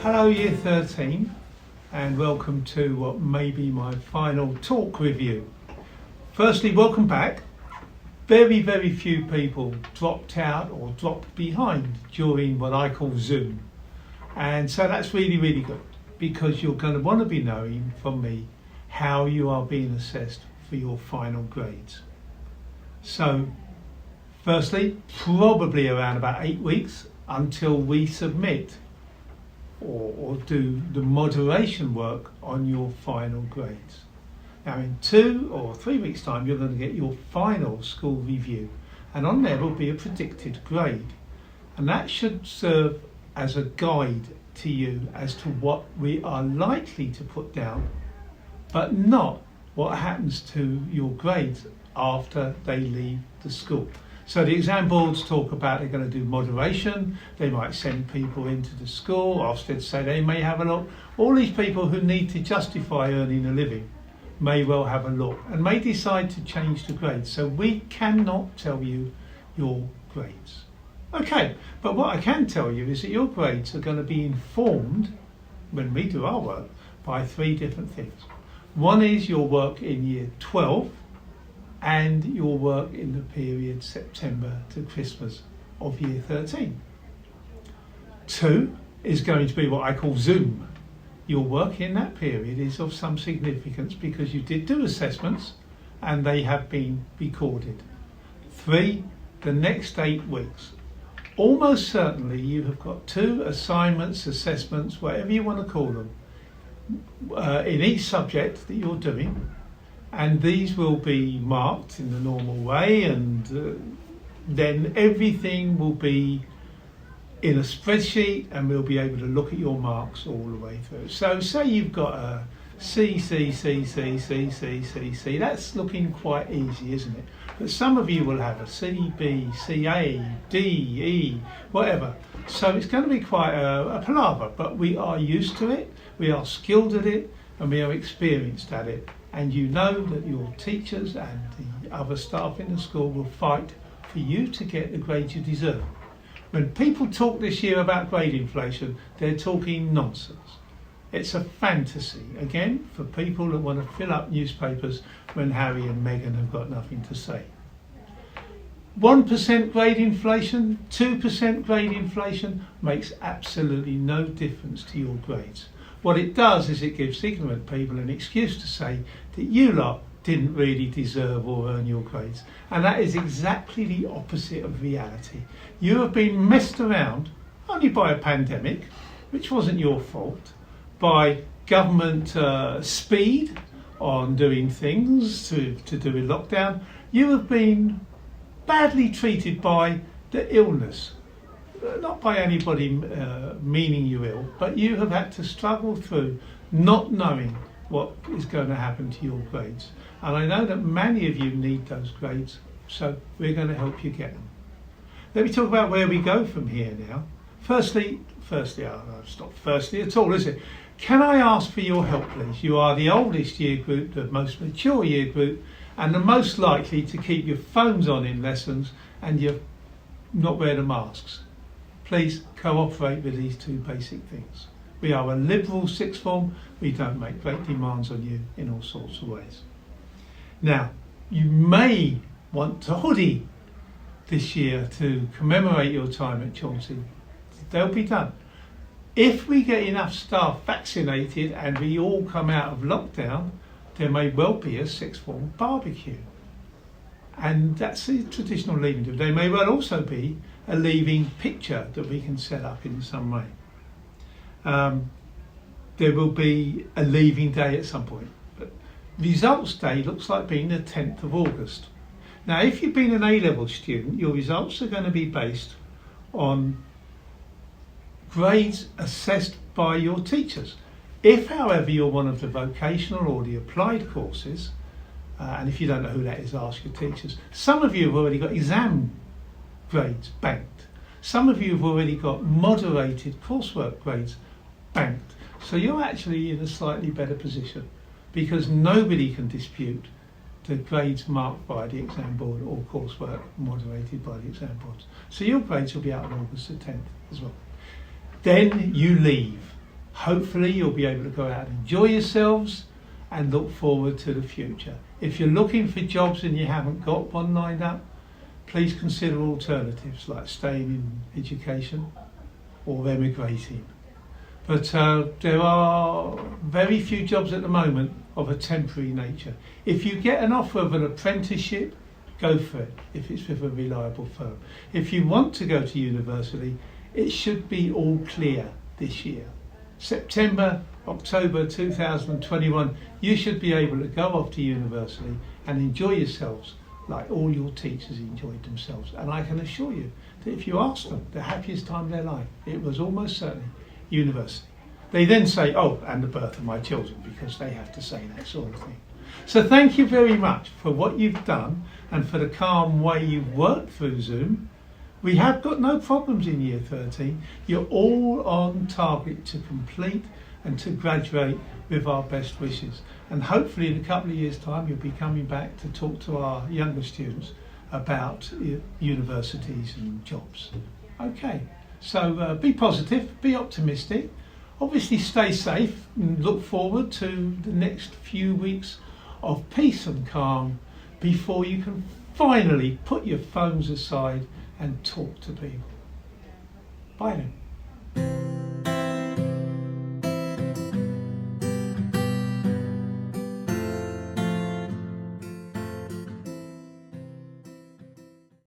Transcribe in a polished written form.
Hello Year 13 and welcome to what may be my final talk with you. Firstly, welcome back. Very few people dropped out or dropped behind during what I call Zoom. And so that's really good because you're going to want to be knowing from me how you are being assessed for your final grades. So firstly, probably around about 8 weeks until we submit or do the moderation work on your final grades. Now in 2 or 3 weeks time you're going to get your final school review, and on there will be a predicted grade, and that should serve as a guide to you as to what we are likely to put down, but not what happens to your grades after they leave the school. So the exam boards talk about they're going to do moderation, they might send people into the school, Ofsted say they may have a look. All these people who need to justify earning a living may well have a look and may decide to change the grades. So we cannot tell you your grades. Okay, but what I can tell you is that your grades are going to be informed, when we do our work, by 3 different things. One is your work in year 12, and your work in the period September to Christmas of year 13. 2 is going to be what I call Zoom. Your work in that period is of some significance because you did do assessments and they have been recorded. 3, the next 8 weeks. Almost certainly you have got 2 assignments, assessments, whatever you want to call them, in each subject that you're doing. And these will be marked in the normal way, and then everything will be in a spreadsheet and we'll be able to look at your marks all the way through. So say you've got a C, that's looking quite easy, isn't it? But some of you will have a C, B, C, A, D, E, whatever. So it's going to be quite a palaver, but we are used to it, we are skilled at it, and we are experienced at it. And you know that your teachers and the other staff in the school will fight for you to get the grades you deserve. When people talk this year about grade inflation, they're talking nonsense. It's a fantasy, again, for people that want to fill up newspapers when Harry and Meghan have got nothing to say. 1% grade inflation, 2% grade inflation makes absolutely no difference to your grades. What it does is it gives ignorant people an excuse to say that you lot didn't really deserve or earn your grades. And that is exactly the opposite of reality. You have been messed around only by a pandemic, which wasn't your fault, by government speed on doing things to do with lockdown. You have been badly treated by the illness. Not by anybody meaning you ill, but you have had to struggle through not knowing what is going to happen to your grades. And I know that many of you need those grades, so we're going to help you get them. Let me talk about where we go from here now. Firstly, it's not firstly at all, is it? Can I ask for your help, please? You are the oldest year group, the most mature year group, and the most likely to keep your phones on in lessons and you're not wearing the masks. Please cooperate with these 2 basic things. We are a liberal sixth form. We don't make great demands on you in all sorts of ways. Now, you may want a hoodie this year to commemorate your time at Chauncy. They'll be done. If we get enough staff vaccinated and we all come out of lockdown, there may well be a sixth form barbecue. And that's the traditional leaving do. There may well also be a leaving picture that we can set up in some way. There will be a leaving day at some point. But results day looks like being the 10th of August. Now, if you've been an A-level student, your results are going to be based on grades assessed by your teachers. If, however, you're one of the vocational or the applied courses, and if you don't know who that is, ask your teachers. Some of you have already got exam grades banked. Some of you have already got moderated coursework grades banked. So you're actually in a slightly better position because nobody can dispute the grades marked by the exam board or coursework moderated by the exam boards. So your grades will be out on August the 10th as well. Then you leave. Hopefully you'll be able to go out and enjoy yourselves and look forward to the future. If you're looking for jobs and you haven't got one lined up, please consider alternatives like staying in education or emigrating. But there are very few jobs at the moment of a temporary nature. If you get an offer of an apprenticeship, go for it if it's with a reliable firm. If you want to go to university, it should be all clear this year. September, October 2021, you should be able to go off to university and enjoy yourselves like all your teachers enjoyed themselves. And I can assure you that if you ask them the happiest time of their life, it was almost certainly university. They then say, oh, and the birth of my children, because they have to say that sort of thing. So thank you very much for what you've done and for the calm way you've worked through Zoom. We have got no problems in year 13. You're all on target to complete and to graduate with our best wishes. And hopefully in a couple of years' time, you'll be coming back to talk to our younger students about universities and jobs. Okay, so be positive, be optimistic. Obviously stay safe and look forward to the next few weeks of peace and calm before you can finally put your phones aside and talk to people. Bye then.